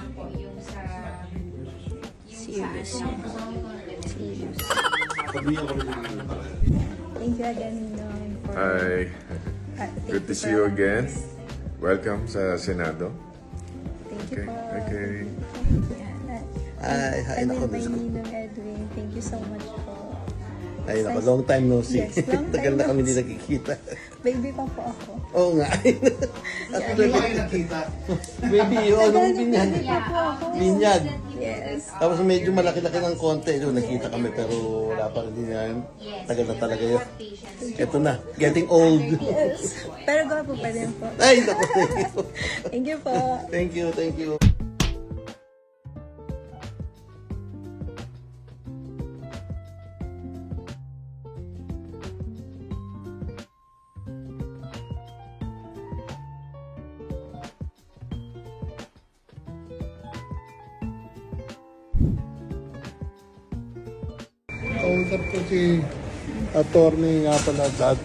lang po yung sa Serious. Serious. Thank you again, Ninong. Hi. Good to see you again. Welcome sa Senado. Thank you po. Okay. Hi, I'm with my Ninong Edwin. Thank you so much po. Ay, nako, long time no see. Yes, long time Tagal na kami no hindi see. nakikita. Baby pa po ako. Oo nga. At Yeah. tayo nakikita. Baby, yun, nung binyag. Baby pa po ako. Binyag. Yes. Tapos medyo malaki-laki ng konti. Doon, nakita kami pero wala pa rin yan. Tagal na talaga yun. Ito na, getting old. Yes. Pero gwapo pa rin po. Ay, nako, thank you. Thank you po. Thank you, thank you. Kausap ko si attorney nga pala that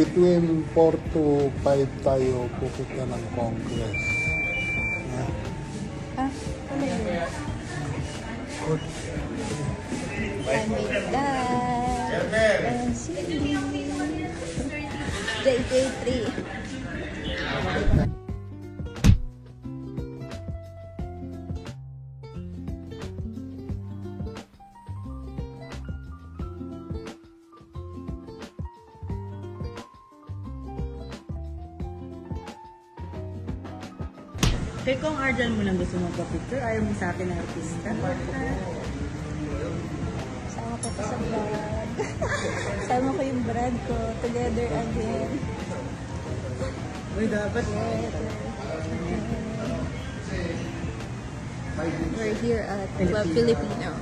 between 4 to 5 tayo pupunta ng Congress. Ano yun? I'm with Dad. And Cindy. JK3. Kaya kung Arjan mo lang gusto mong pa-picture, ayaw mo sa akin na artista. Sama ko sa vlog. Sama ko yung brand ko. Together again. Uy, dapat. We're here at Club Filipino.